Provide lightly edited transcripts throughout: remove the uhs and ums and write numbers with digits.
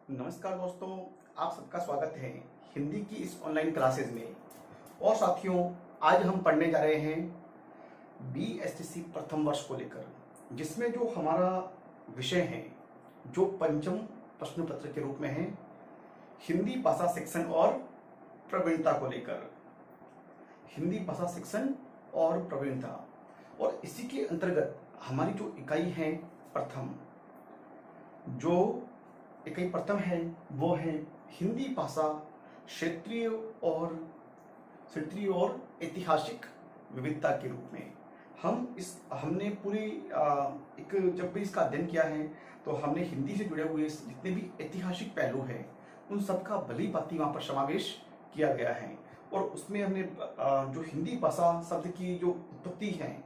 नमस्कार दोस्तों, आप सबका स्वागत है हिंदी की इस ऑनलाइन क्लासेस में। और साथियों, आज हम पढ़ने जा रहे हैं बीएसटीसी प्रथम वर्ष को लेकर, जिसमें जो हमारा विषय है जो पंचम प्रश्न पत्र के रूप में है, हिंदी भाषा शिक्षण और प्रवीणता को लेकर। हिंदी भाषा शिक्षण और प्रवीणता, और इसी के अंतर्गत हमारी जो इकाई है प्रथम, जो इकाई प्रथम है वो है हिंदी भाषा क्षेत्रीय और ऐतिहासिक विविधता के रूप में। हमने पूरी जब भी इसका अध्ययन किया है तो हमने हिंदी से जुड़े हुए जितने भी ऐतिहासिक पहलू हैं उन सबका भली भांति वहाँ पर समावेश किया गया है। और उसमें हमने जो हिंदी भाषा शब्द की जो उत्पत्ति है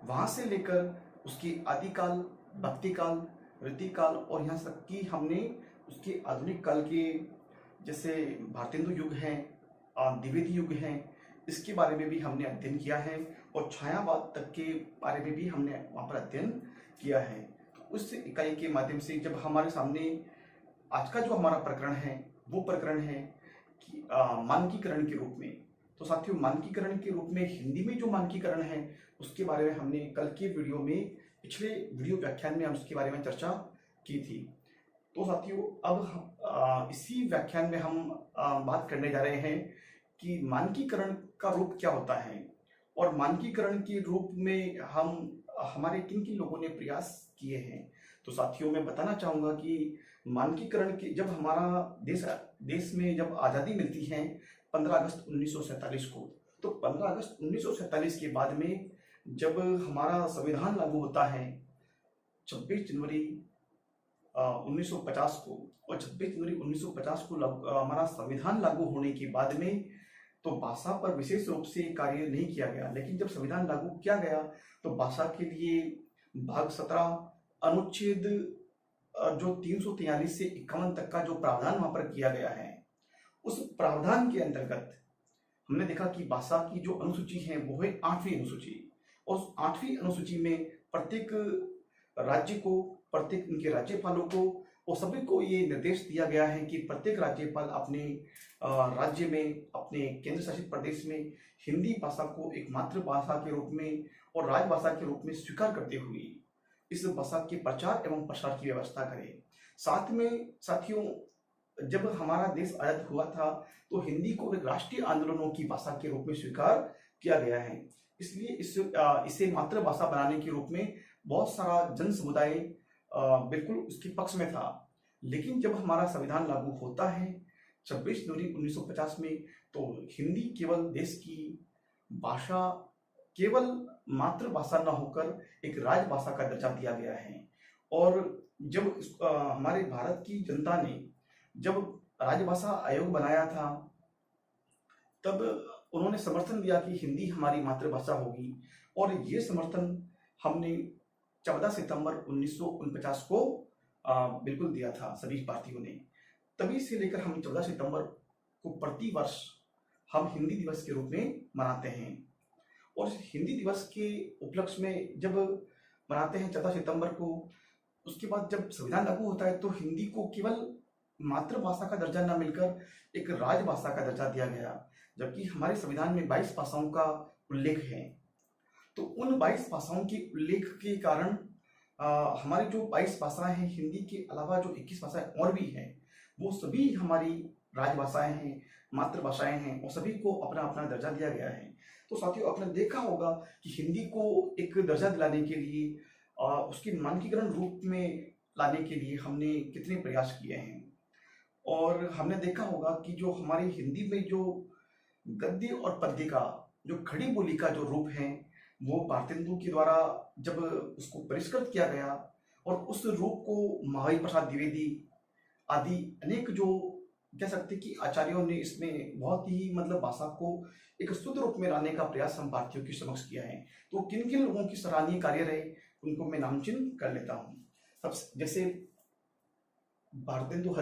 वहाँ से लेकर उसकी आदिकाल, भक्तिकाल, रीतिकाल और यहाँ तक कि हमने उसके आधुनिक काल के जैसे भारतेंदु युग है, द्विवेदी युग है, इसके बारे में भी हमने अध्ययन किया है। और छायावाद तक के बारे में भी हमने वहाँ पर अध्ययन किया है। तो उस इकाई के माध्यम से जब हमारे सामने आज का जो हमारा प्रकरण है वो प्रकरण है कि मानकीकरण के रूप में। तो साथियों, मानकीकरण के रूप में हिंदी में जो मानकीकरण है उसके बारे में हमने कल के वीडियो में, पिछले वीडियो व्याख्यान में हम उसके बारे में चर्चा की थी। तो साथियों, अब इसी व्याख्यान में हम बात करने जा रहे हैं कि मानकीकरण का रूप क्या होता है और मानकीकरण के रूप में हमारे किन किन लोगों ने प्रयास किए हैं। तो साथियों, मैं बताना चाहूँगा कि मानकीकरण के जब हमारा देश में जब आज़ादी मिलती है 15 अगस्त 1947 को, तो 15 अगस्त 1947 के बाद में जब हमारा संविधान लागू होता है 26 जनवरी 1950 को, और 26 जनवरी 1950 को हमारा संविधान लागू होने के बाद में तो भाषा पर विशेष रूप से कार्य नहीं किया गया। लेकिन जब संविधान लागू किया गया तो भाषा के लिए भाग 17 अनुच्छेद जो 343 से 51 तक का जो प्रावधान वहां पर किया गया है, उस प्रावधान के अंतर्गत हमने देखा कि भाषा की जो अनुसूची है वो है 8वीं अनुसूची। और उस 8वीं अनुसूची में प्रत्येक राज्य को, प्रत्येक उनके राज्यपालों को और सभी को ये निर्देश दिया गया है कि प्रत्येक राज्यपाल अपने राज्य में, अपने केंद्र शासित प्रदेश में हिंदी भाषा को एक मातृभाषा के रूप में और राजभाषा के रूप में स्वीकार करते हुए इस भाषा के प्रचार एवं प्रसार की व्यवस्था करें। साथ में साथियों, जब हमारा देश आजाद हुआ था तो हिंदी को एक राष्ट्रीय आंदोलनों की भाषा के रूप में स्वीकार किया गया है। इसलिए इसे मातृभाषा बनाने के रूप में बहुत सारा जन समुदाय बिल्कुल उसके पक्ष में था। लेकिन जब हमारा संविधान लागू होता है 26 जनवरी 1950 में, तो हिंदी केवल देश की भाषा, केवल मातृभाषा न होकर एक राजभाषा का दर्जा दिया गया है। और जब हमारे भारत की जनता ने जब राजभाषा आयोग बनाया था तब उन्होंने समर्थन दिया कि हिंदी हमारी मातृभाषा होगी। और ये समर्थन हमने 14 सितंबर 1949 को बिल्कुल दिया था सभी भारतीयों ने। तभी से लेकर हम 14 सितंबर को प्रति वर्ष हम हिंदी दिवस के रूप में मनाते हैं। और हिंदी दिवस के उपलक्ष्य में जब मनाते हैं 14 सितंबर को, उसके बाद जब संविधान लागू होता है तो हिंदी को केवल मातृभाषा का दर्जा न मिलकर एक राजभाषा का दर्जा दिया गया। जबकि हमारे संविधान में 22 भाषाओं का उल्लेख है। तो उन 22 भाषाओं के उल्लेख के कारण हमारी जो 22 भाषाएं हैं, हिंदी के अलावा जो 21 भाषाएं और भी हैं, वो सभी हमारी राजभाषाएं हैं, मातृभाषाएं हैं, और सभी को अपना अपना दर्जा दिया गया है। तो साथियों, आपने देखा होगा कि हिंदी को एक दर्जा दिलाने के लिए, उसके मानकीकरण रूप में लाने के लिए हमने कितने प्रयास किए हैं। और हमने देखा होगा कि जो हमारी हिंदी में जो गद्य और पद्य का, जो खड़ी बोली का जो रूप है, वो भारतेंदु के द्वारा जब उसको परिष्कृत किया गया और उस रूप को महावीर प्रसाद द्विवेदी आदि अनेक जो कह सकते कि आचार्यों ने इसमें बहुत ही भाषा को एक शुद्ध रूप में लाने का प्रयास हम भारतीयों के समक्ष किया है। तो किन किन लोगों की सराहनीय कार्य रहे उनको मैं नामचिन्ह कर लेता हूँ। सबसे जैसे भारतेंदु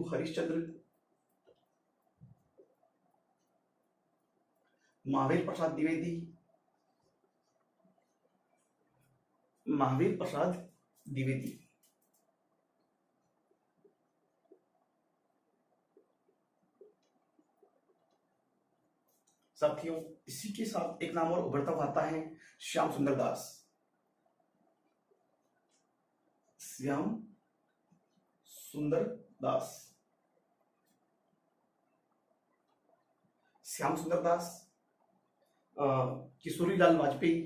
हरिश्चंद्र, महावीर प्रसाद द्विवेदी, महावीर प्रसाद द्विवेदी। साथियों, इसी के साथ एक नाम और उभरता हुआ आता है श्याम सुंदर दास। श्याम सुंदर दास। श्याम सुंदर दास, किशोरीलाल वाजपेयी,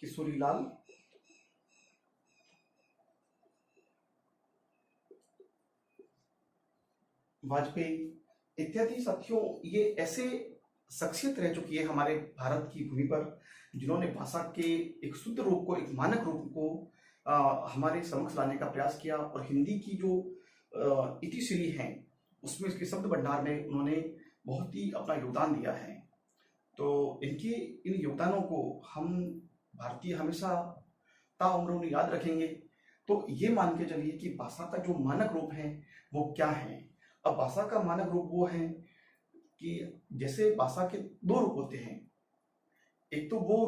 किशोरीलाल वाजपेयी इत्यादि साथियों, ये ऐसे शख्सियत रह चुकी है हमारे भारत की भूमि पर, जिन्होंने भाषा के एक शुद्ध रूप को, एक मानक रूप को हमारे समक्ष लाने का प्रयास किया। और हिंदी की जो इतिश्री है उसमें, इसके शब्द भंडार में उन्होंने बहुत ही अपना योगदान दिया है। तो इनके इन योगदानों को हम भारतीय हमेशा ताउम्र उन्हें याद रखेंगे। तो ये मान के चलिए कि भाषा का जो मानक रूप है वो क्या है। अब भाषा का मानक रूप वो है कि जैसे भाषा के दो रूप होते हैं। एक तो वो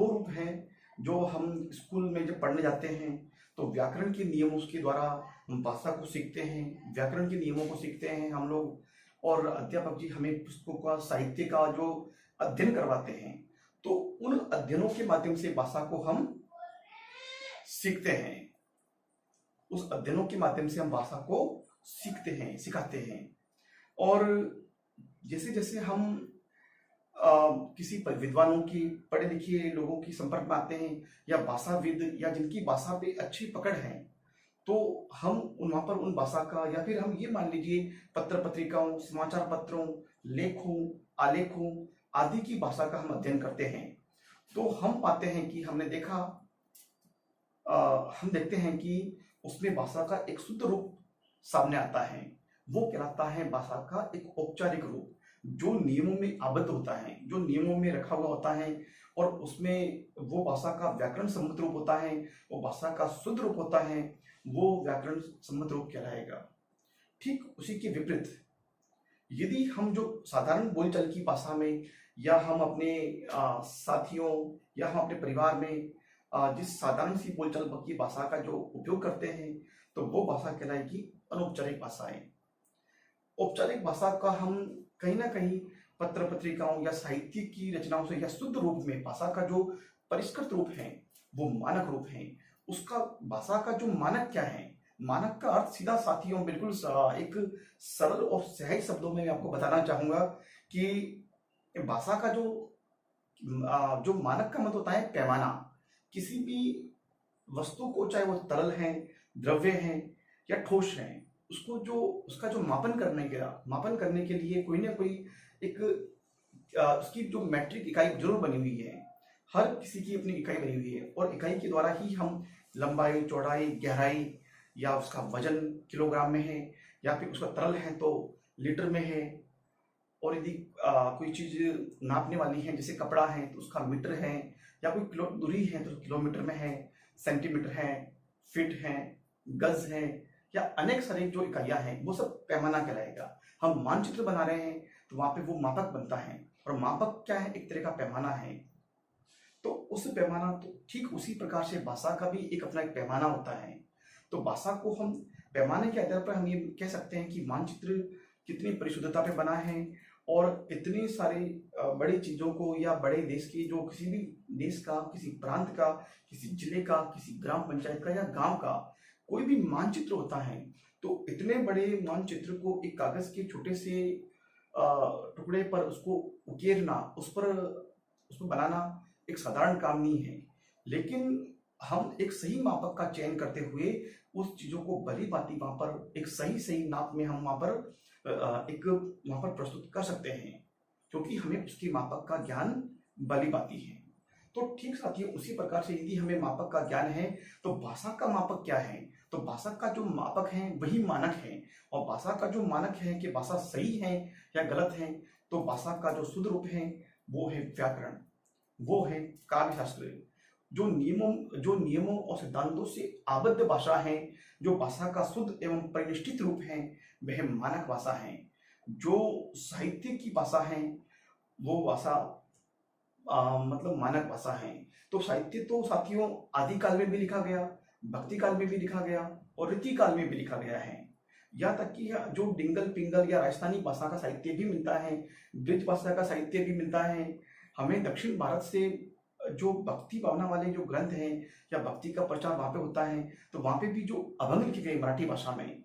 रूप है जो हम स्कूल में जब पढ़ने जाते हैं तो व्याकरण के नियमों के द्वारा हम भाषा को सीखते हैं, व्याकरण के नियमों को सीखते हैं हम लोग। और अध्यापक जी हमें पुस्तकों का, साहित्य का जो अध्ययन करवाते हैं, तो उन अध्ययनों के माध्यम से भाषा को हम सीखते हैं। उस अध्ययनों के माध्यम से हम भाषा को सीखते हैं, सिखाते हैं। और जैसे जैसे हम किसी विद्वानों की, पढ़े लिखे लोगों की संपर्क में आते हैं, या भाषाविद, या जिनकी भाषा पे अच्छी पकड़ है, तो हम वहाँ पर उन भाषा का, या फिर हम ये मान लीजिए पत्र पत्रिकाओं, समाचार पत्रों, लेखों, आलेखों आदि की भाषा का हम अध्ययन करते हैं। तो हम पाते हैं कि हम देखते हैं कि उसमें भाषा का एक शुद्ध रूप सामने आता है। वो कहलाता है भाषा का एक औपचारिक रूप, जो नियमों में आबद्ध होता है, जो नियमों में रखा हुआ होता है, और उसमें वो भाषा का व्याकरण सम्मत रूप होता है, वो भाषा का शुद्ध रूप होता है, वो व्याकरण सम्मत रूप कहलाएगा। ठीक उसी के विपरीत यदि हम जो साधारण बोलचाल की भाषा में, या हम अपने साथियों, या हम अपने परिवार में जिस साधारण सी बोलचाल की भाषा का जो उपयोग करते हैं, तो वो भाषा कहलाएगी अनौपचारिक भाषाएं। औपचारिक भाषा का हम कहीं ना कहीं पत्र पत्रिकाओं या साहित्य की रचनाओं से, या शुद्ध रूप में भाषा का जो परिष्कृत रूप है, वो मानक रूप है। उसका भाषा का जो मानक क्या है, मानक का अर्थ सीधा साथियों बिल्कुल एक सरल और सहज शब्दों में मैं आपको बताना चाहूंगा कि भाषा का जो मानक का मतलब होता है पैमाना। किसी भी वस्तु को, चाहे वो तरल है, द्रव्य है या ठोस है, उसका जो मापन करने के लिए कोई ना कोई एक उसकी जो मैट्रिक इकाई जरूर बनी हुई है। हर किसी की अपनी इकाई बनी हुई है, और इकाई के द्वारा ही हम लंबाई, चौड़ाई, गहराई, या उसका वजन किलोग्राम में है, या फिर उसका तरल है तो लीटर में है, और यदि कोई चीज नापने वाली है, जैसे कपड़ा है तो उसका मीटर है, या कोई किलो दूरी है तो किलोमीटर में है, सेंटीमीटर है, फीट है, गज है, या अनेक सारी जो इकाइयां हैं, वो सब पैमाना कहलाएगा। हम मानचित्र बना रहे हैं तो वहां पे वो मापक बनता है, और मापक क्या है, एक तरह का पैमाना है। तो उस पैमाना, तो ठीक उसी प्रकार से भाषा का भी एक अपना एक पैमाना होता है। तो भाषा को हम पैमाने के आधार पर हम ये कह सकते हैं कि मानचित्र कितनी परिशुद्धता पे बना है, और इतनी सारी बड़ी चीजों को, या बड़े देश की, जो किसी भी देश का, किसी प्रांत का, किसी जिले का, किसी ग्राम पंचायत का या गांव का कोई भी मानचित्र होता है, तो इतने बड़े मानचित्र को एक कागज के छोटे से टुकड़े पर उसको उकेरना, उसको बनाना एक साधारण काम नहीं है। लेकिन हम एक सही मापक का चयन करते हुए उस चीजों को भली भांति वहां पर एक सही नाप में हम वहां पर प्रस्तुत कर सकते हैं, क्योंकि हमें उसके मापक का ज्ञान भली भांति है। तो ठीक साथियों, उसी प्रकार से यदि हमें मापक का ज्ञान है, तो भाषा का मापक क्या है, तो भाषा का जो मापक है वही मानक है। और भाषा का जो मानक है कि भाषा सही है या गलत है, तो भाषा का जो शुद्ध रूप है वो है व्याकरण, वो है काव्य शास्त्र। जो नियमों और सिद्धांतों से आबद्ध भाषा है, जो भाषा का शुद्ध एवं परिनिष्ठित रूप है, वह मानक भाषा है। जो साहित्य की भाषा है वो भाषा मतलब मानक भाषा है। तो साहित्य तो साथियों आदिकाल में भी लिखा गया, भक्ति काल में भी लिखा गया और रीति काल में भी लिखा गया है। यहाँ तक कि जो डिंगल पिंगल या राजस्थानी भाषा का साहित्य भी मिलता है, ब्रिज भाषा का साहित्य भी मिलता है। हमें दक्षिण भारत से जो भक्ति भावना वाले जो ग्रंथ हैं या भक्ति का प्रचार वहाँ पे होता है, तो वहाँ पे भी जो अभंग लिखे गए मराठी भाषा में,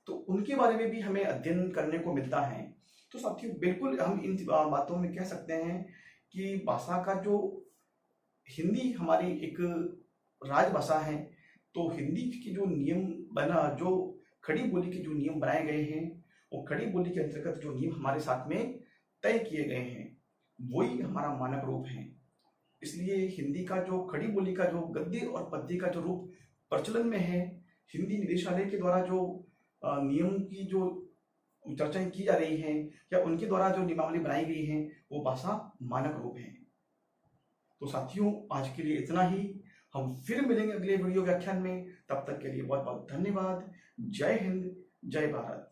तो उनके बारे में भी हमें अध्ययन करने को मिलता है। तो साथियों बिल्कुल हम इन बातों में कह सकते हैं कि भाषा का जो हिंदी हमारी एक राजभाषा है, तो हिंदी की जो नियम बना, जो खड़ी बोली के जो नियम बनाए गए हैं, वो खड़ी बोली के अंतर्गत जो नियम हमारे साथ में तय किए गए हैं, वही हमारा मानक रूप है। इसलिए हिंदी का जो खड़ी बोली का जो गद्य और पद्य का जो रूप प्रचलन में है, हिंदी निदेशालय के द्वारा जो नियम की जो चर्चाएं की जा रही हैं या उनके द्वारा जो नियमावली बनाई गई है, वो भाषा मानक रूप है। तो साथियों आज के लिए इतना ही। हम फिर मिलेंगे अगले वीडियो व्याख्यान में। तब तक के लिए बहुत बहुत धन्यवाद। जय हिंद, जय भारत।